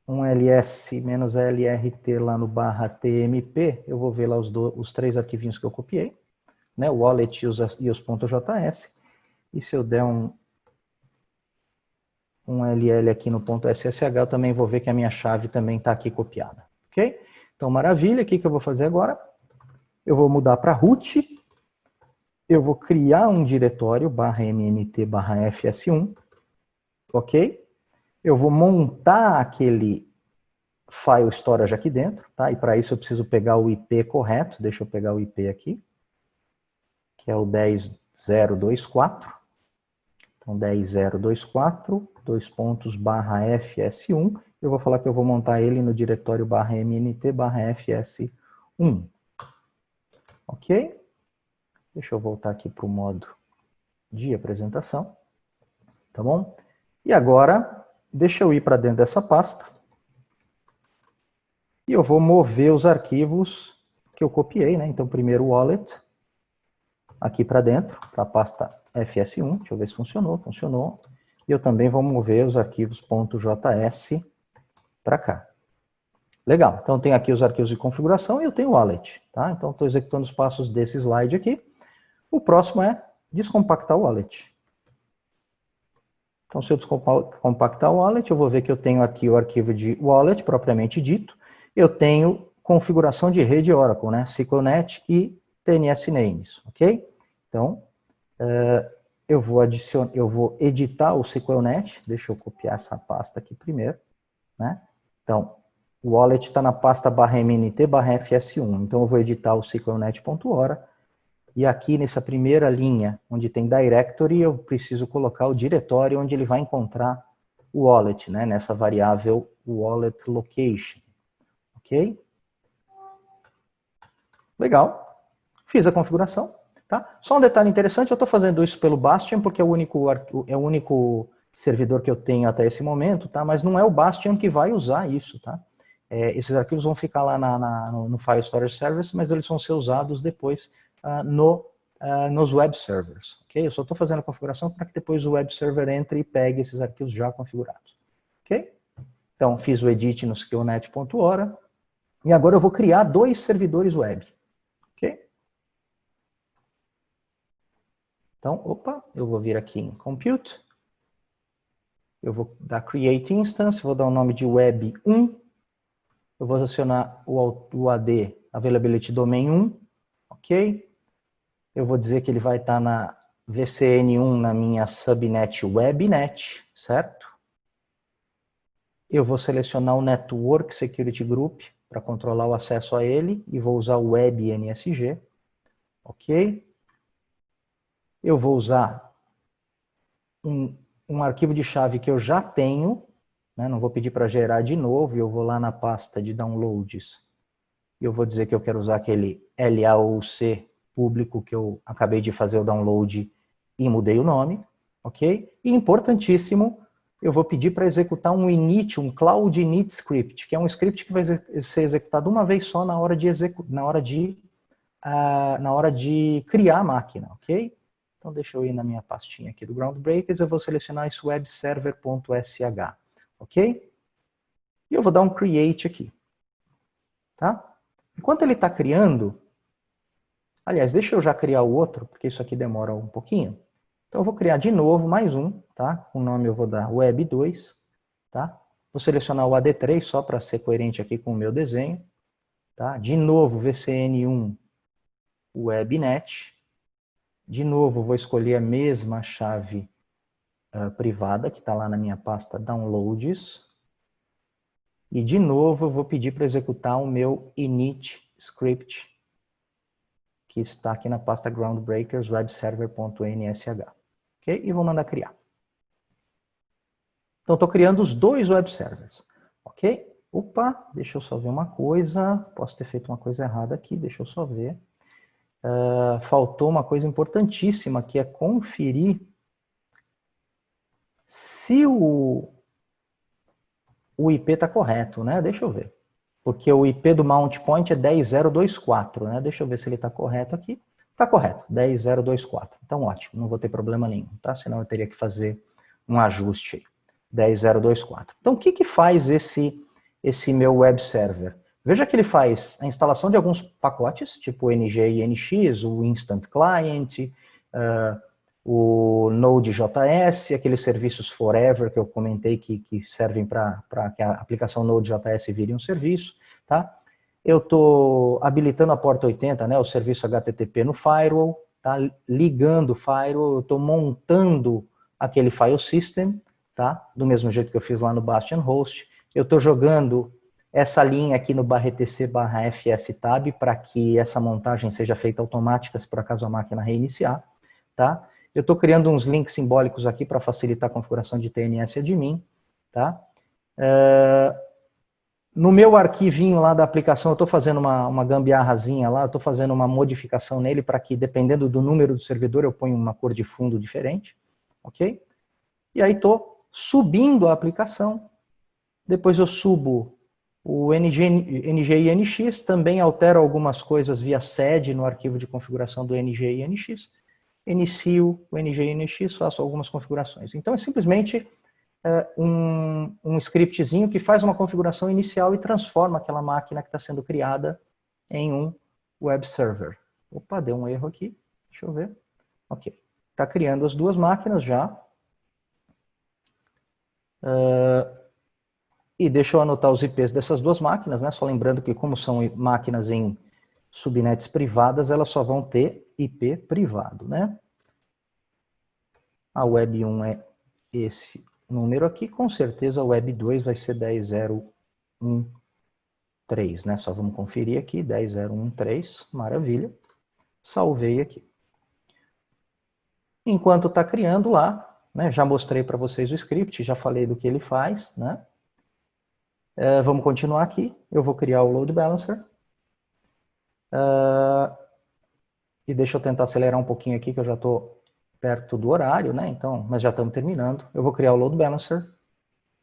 ls-lrt lá no /tmp, eu vou ver lá os 3 arquivinhos que eu copiei, né, o wallet e os .js. E se eu der um ll aqui no .ssh, eu também vou ver que a minha chave também está aqui copiada, ok? Então, maravilha, o que eu vou fazer agora? Eu vou mudar para root, eu vou criar um diretório /mnt/fs1, ok? Eu vou montar aquele file storage aqui dentro, tá? E para isso eu preciso pegar o IP correto, deixa eu pegar o IP aqui, que é o 10.024. Então, 10.024, /fs1. Eu vou falar que eu vou montar ele no diretório /mnt/fs1. Ok? Deixa eu voltar aqui para o modo de apresentação. Tá bom? E agora, deixa eu ir para dentro dessa pasta. E eu vou mover os arquivos que eu copiei, né? Então, primeiro o wallet, aqui para dentro, para a pasta fs1. Deixa eu ver se funcionou. Funcionou. E eu também vou mover os arquivos .js para cá. Legal. Então, eu tenho aqui os arquivos de configuração e eu tenho o wallet. Tá? Então, estou executando os passos desse slide aqui. O próximo é descompactar o wallet. Então, se eu descompactar o wallet, eu vou ver que eu tenho aqui o arquivo de wallet, propriamente dito. Eu tenho configuração de rede Oracle, né? SQLnet e TNS names, ok? Então, eu vou editar o SQLnet. Deixa eu copiar essa pasta aqui primeiro, né? Então, o wallet está na pasta /mnt/fs1. Então, eu vou editar o SQLnet.ora. E aqui nessa primeira linha, onde tem directory, eu preciso colocar o diretório onde ele vai encontrar o wallet, né? Nessa variável wallet location. Ok? Legal. Fiz a configuração. Tá? Só um detalhe interessante, eu estou fazendo isso pelo Bastion, porque é o único servidor que eu tenho até esse momento, tá? Mas não é o Bastion que vai usar isso. Tá? Esses arquivos vão ficar lá no File Storage Service, mas eles vão ser usados depois nos web servers. Okay? Eu só estou fazendo a configuração para que depois o web server entre e pegue esses arquivos já configurados. Okay? Então, fiz o edit no skillnet.ora e agora eu vou criar 2 servidores web. Okay? Então, eu vou vir aqui em Compute, eu vou dar Create Instance, vou dar o nome de Web 1, eu vou acionar o AD Availability Domain 1, ok? Eu vou dizer que ele vai estar na VCN1 na minha subnet WebNet, certo? Eu vou selecionar o Network Security Group, para controlar o acesso a ele, e vou usar o web NSG, ok? Eu vou usar um arquivo de chave que eu já tenho, né? Não vou pedir para gerar de novo, eu vou lá na pasta de downloads, e eu vou dizer que eu quero usar aquele LAOC público que eu acabei de fazer o download e mudei o nome, ok? E importantíssimo, eu vou pedir para executar um init, um cloud init script, que é um script que vai ser executado uma vez só na hora de criar a máquina, ok? Então deixa eu ir na minha pastinha aqui do Groundbreakers, eu vou selecionar esse webserver.sh, ok? E eu vou dar um create aqui, tá? Enquanto ele está criando, aliás, deixa eu já criar o outro, porque isso aqui demora um pouquinho. Então eu vou criar de novo mais um, tá? O nome eu vou dar web2, tá? Vou selecionar o AD3 só para ser coerente aqui com o meu desenho, tá? De novo VCN1 webnet. De novo vou escolher a mesma chave privada que está lá na minha pasta downloads. E de novo eu vou pedir para executar o meu init script, que está aqui na pasta Groundbreakers webserver.nsh. Ok? E vou mandar criar. Então estou criando os dois web servers. Ok? Opa, deixa eu só ver uma coisa. Posso ter feito uma coisa errada aqui, deixa eu só ver. Faltou uma coisa importantíssima, que é conferir se o IP está correto, né? Deixa eu ver. Porque o IP do mount point é 10.024, né? Deixa eu ver se ele está correto aqui. Está correto, 10.024. Então, ótimo, não vou ter problema nenhum, tá? Senão eu teria que fazer um ajuste aí. 10.024. Então, o que faz esse meu web server? Veja que ele faz a instalação de alguns pacotes, tipo NG e NX, o Instant Client, o Node.js, aqueles serviços Forever que eu comentei que servem para que a aplicação Node.js vire um serviço, tá? Eu estou habilitando a porta 80, né, o serviço HTTP no firewall, tá? Ligando o firewall, eu estou montando aquele file system, tá? Do mesmo jeito que eu fiz lá no Bastion Host. Eu estou jogando essa linha aqui no /etc/fstab para que essa montagem seja feita automática se por acaso a máquina reiniciar, tá? Eu estou criando uns links simbólicos aqui para facilitar a configuração de TNS admin, tá? No meu arquivinho lá da aplicação, eu estou fazendo uma gambiarrazinha lá, eu estou fazendo uma modificação nele para que, dependendo do número do servidor, eu ponha uma cor de fundo diferente, ok? E aí estou subindo a aplicação, depois eu subo o NG e NX, também altero algumas coisas via sed no arquivo de configuração do NG e NX, inicio o NG e NX, faço algumas configurações. Então é simplesmente um scriptzinho que faz uma configuração inicial e transforma aquela máquina que está sendo criada em um web server. Opa, deu um erro aqui, deixa eu ver. Ok, está criando as duas máquinas já. E deixa eu anotar os IPs dessas duas máquinas, né? Só lembrando que como são máquinas em subnets privadas, elas só vão ter IP privado, né? A Web 1 é esse número aqui, com certeza a Web 2 vai ser 10.013, né? Só vamos conferir aqui, 10.013, maravilha. Salvei aqui. Enquanto está criando lá, né? Já mostrei para vocês o script, já falei do que ele faz, né? Vamos continuar aqui. Eu vou criar o load balancer. E deixa eu tentar acelerar um pouquinho aqui, que eu já estou perto do horário, né? Então, mas já estamos terminando. Eu vou criar o load balancer,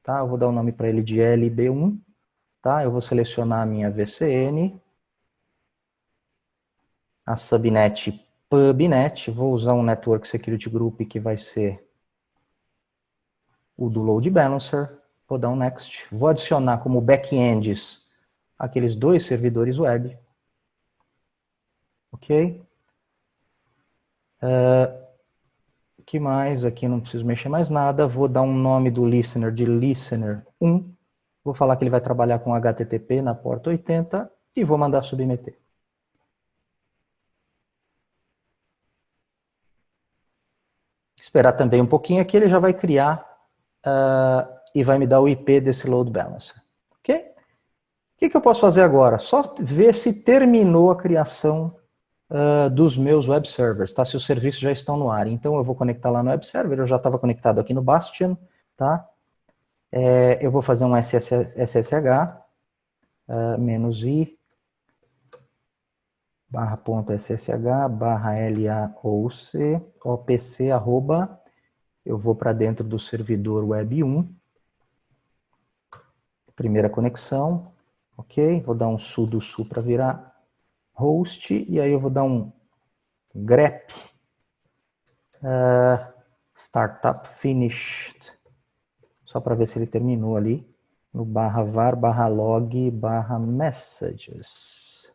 tá? Eu vou dar o nome para ele de LB1, tá? Eu vou selecionar a minha VCN, a subnet pubnet, vou usar um network security group que vai ser o do load balancer. Vou dar um next. Vou adicionar como backends aqueles dois servidores web. Ok? O que mais? Aqui não preciso mexer mais nada. Vou dar um nome do listener de listener1. Vou falar que ele vai trabalhar com HTTP na porta 80 e vou mandar submeter. Esperar também um pouquinho aqui, ele já vai criar e vai me dar o IP desse load balancer. Ok? que eu posso fazer agora? Só ver se terminou a criação dos meus web servers, tá? Se os serviços já estão no ar. Então eu vou conectar lá no web server, eu já estava conectado aqui no Bastion, tá? Eu vou fazer um SSH, -i, /.ssh, /laouc, opc, arroba, eu vou para dentro do servidor web 1, primeira conexão, ok? Vou dar um sudo su para virar host, e aí eu vou dar um grep startup finished, só para ver se ele terminou ali, no /var/log/messages.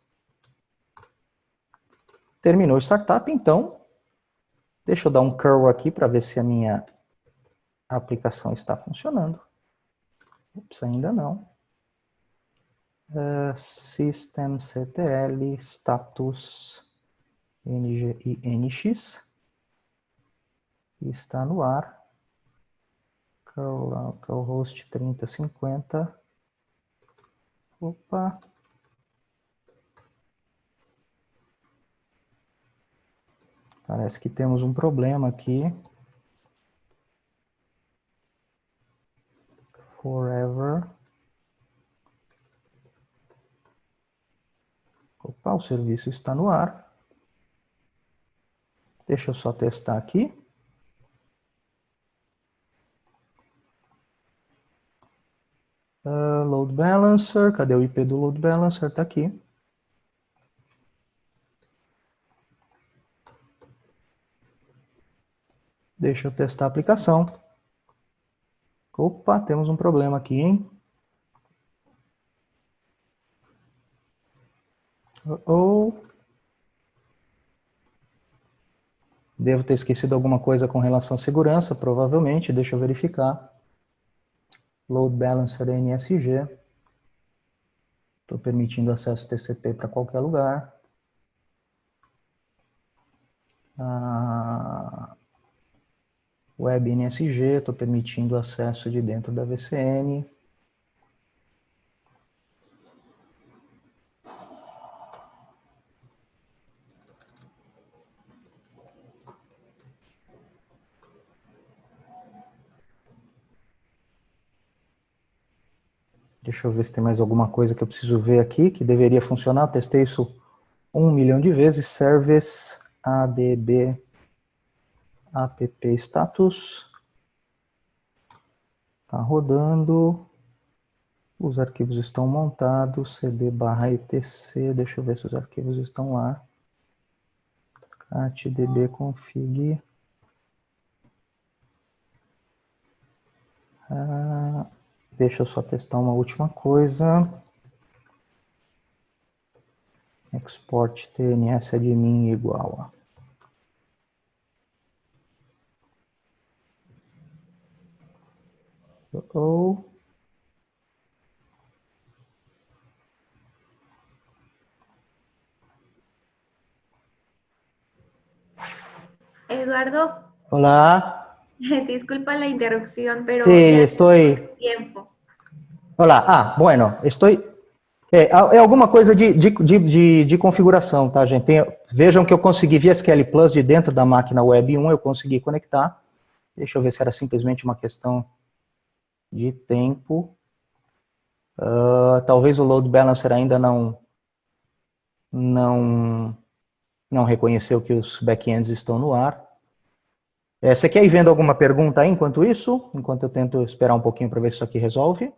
Terminou o startup, então, deixa eu dar um curl aqui para ver se a minha aplicação está funcionando. Ups, ainda não. Systemctl status nginx está no ar. Localhost 3050. Opa. Parece que temos um problema aqui. Forever. Opa, o serviço está no ar. Deixa eu só testar aqui. Load Balancer, cadê o IP do Load Balancer? Está aqui. Deixa eu testar a aplicação. Opa, temos um problema aqui, hein? Devo ter esquecido alguma coisa com relação à segurança, provavelmente. Deixa eu verificar. Load Balancer NSG. Estou permitindo acesso TCP para qualquer lugar. Web NSG, estou permitindo acesso de dentro da VCN. Deixa eu ver se tem mais alguma coisa que eu preciso ver aqui, que deveria funcionar. Eu testei isso 1 milhão de vezes. Service ADB app status. Está rodando. Os arquivos estão montados. cd/etc. Deixa eu ver se os arquivos estão lá. cat_db config. Deixa eu só testar uma última coisa. Export TNS admin igual a. Eduardo, Hola. disculpa la interrupción, pero Sí, ya estoy. tiempo. Olá. Bueno, estou. É alguma coisa de configuração, tá, gente? Vejam que eu consegui via SQL Plus de dentro da máquina Web 1, eu consegui conectar. Deixa eu ver se era simplesmente uma questão de tempo. Talvez o Load Balancer ainda não reconheceu que os backends estão no ar. Você quer ir vendo alguma pergunta aí enquanto isso? Enquanto eu tento esperar um pouquinho para ver se isso aqui resolve.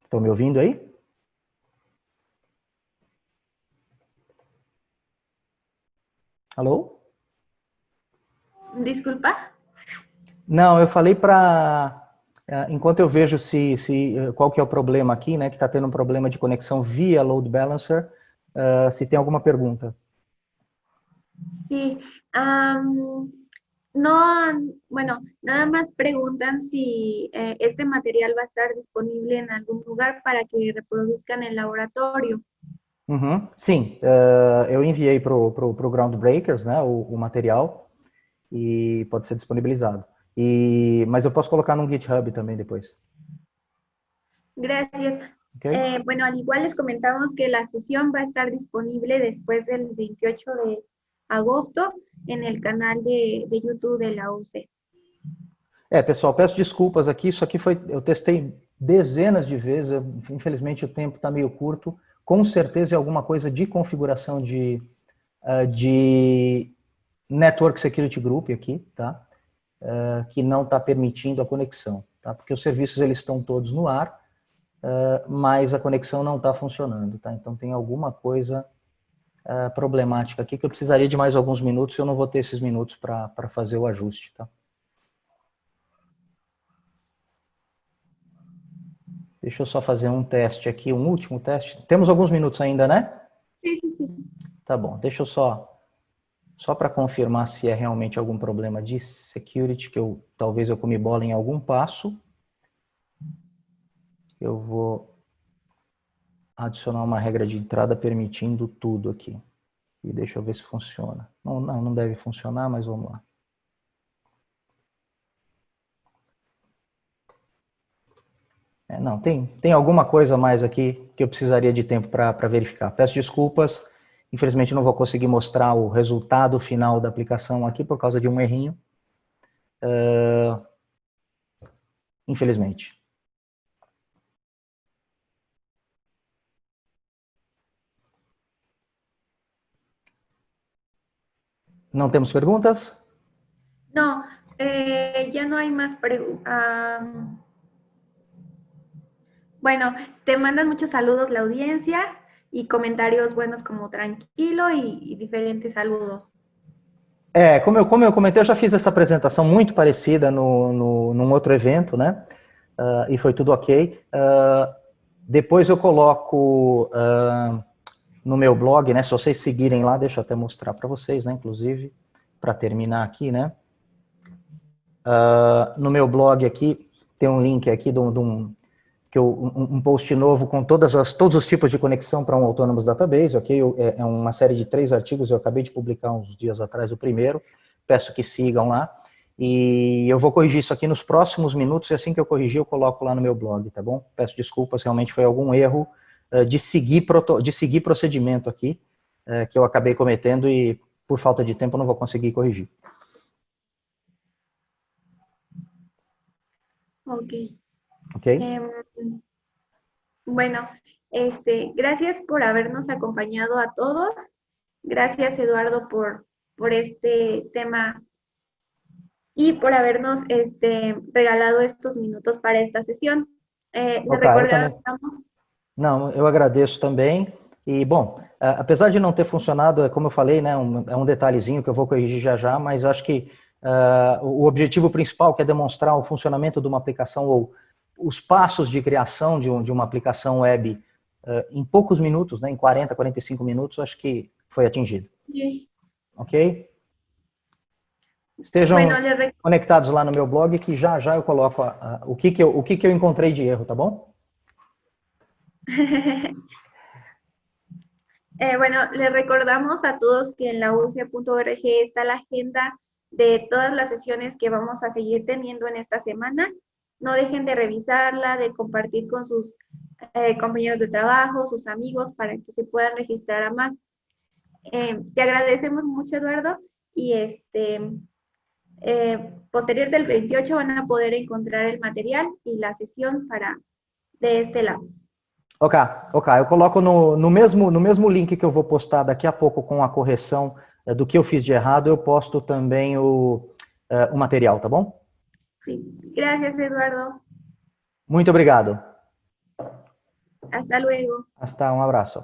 Estão me ouvindo aí? Alô? Disculpa. Não, eu falei para... Enquanto eu vejo qual que é o problema aqui, né, que está tendo um problema de conexão via Load Balancer, se tem alguma pergunta. Sí. No, bueno, nada más preguntan si este material va a estar disponible en algún lugar para que reproduzcan el laboratorio. Sim, eu enviei para o Groundbreakers, né, o material, e pode ser disponibilizado. Mas eu posso colocar no GitHub também depois. Gracias. Okay? Bueno, al igual les comentamos que la sesión va a estar disponible después del 28 de agosto en el canal de YouTube de la UC. Pessoal, peço desculpas aqui, isso aqui eu testei dezenas de vezes, infelizmente o tempo está meio curto, com certeza é alguma coisa de configuração de Network Security Group aqui, tá? Que não está permitindo a conexão, tá? Porque os serviços eles estão todos no ar, mas a conexão não está funcionando, tá? Então tem alguma coisa problemática aqui que eu precisaria de mais alguns minutos e eu não vou ter esses minutos para fazer o ajuste, tá? Deixa eu só fazer um teste aqui, um último teste. Temos alguns minutos ainda, né? Sí, sí, sí. Tá bom, deixa eu só para confirmar se é realmente algum problema de security, que talvez eu comi bola em algum passo. Eu vou adicionar uma regra de entrada permitindo tudo aqui. E deixa eu ver se funciona. Não deve funcionar, mas vamos lá. Não, tem alguma coisa mais aqui que eu precisaria de tempo para verificar. Peço desculpas, infelizmente não vou conseguir mostrar o resultado final da aplicação aqui por causa de um errinho. Infelizmente. ¿No temos perguntas? No, ya no hay más preguntas. Bueno, te mandan muchos saludos la audiencia y comentarios buenos como tranquilo y diferentes saludos. Como eu comentei, eu já fiz essa apresentação muito parecida num outro evento, né? E foi tudo ok. Depois eu coloco no meu blog, né? Se vocês seguirem lá, deixa eu até mostrar para vocês, né? Inclusive, para terminar aqui, né? No meu blog aqui, tem um link aqui de um post novo com todos os tipos de conexão para um Autonomous Database, ok? É uma série de 3 artigos, eu acabei de publicar uns dias atrás o primeiro, peço que sigam lá, e eu vou corrigir isso aqui nos próximos minutos, e assim que eu corrigir eu coloco lá no meu blog, tá bom? Peço desculpas, realmente foi algum erro de seguir procedimento aqui, que eu acabei cometendo e por falta de tempo eu não vou conseguir corrigir. Ok. Ok? Bueno, gracias por habernos acompañado a todos. Gracias, Eduardo, por este tema y por habernos regalado estos minutos para esta sesión. Les recordamos... Não, eu agradeço também. E, bom, apesar de não ter funcionado, como eu falei, né, é um detalhezinho que eu vou corrigir já, mas acho que o objetivo principal, que é demonstrar o funcionamento de uma aplicação ou os passos de criação de uma aplicação web em poucos minutos, né, em 40, 45 minutos, acho que foi atingido. Sim. Ok? Estejam conectados lá no meu blog, que já eu coloco o que eu encontrei de erro, tá bom? Bueno, les recordamos a todos que en la UCE.org está la agenda de todas las sesiones que vamos a seguir teniendo en esta semana. No dejen de revisarla, de compartir con sus compañeros de trabajo, sus amigos, para que se puedan registrar a más. Te agradecemos mucho, Eduardo, y posterior del 28 van a poder encontrar el material y la sesión de este lado. Ok, eu coloco no mesmo link que eu vou postar daqui a pouco com a correção do que eu fiz de errado, eu posto também o material, tá bom? Sim. Gracias, Eduardo. Muito obrigado. Hasta luego. Hasta, um abraço.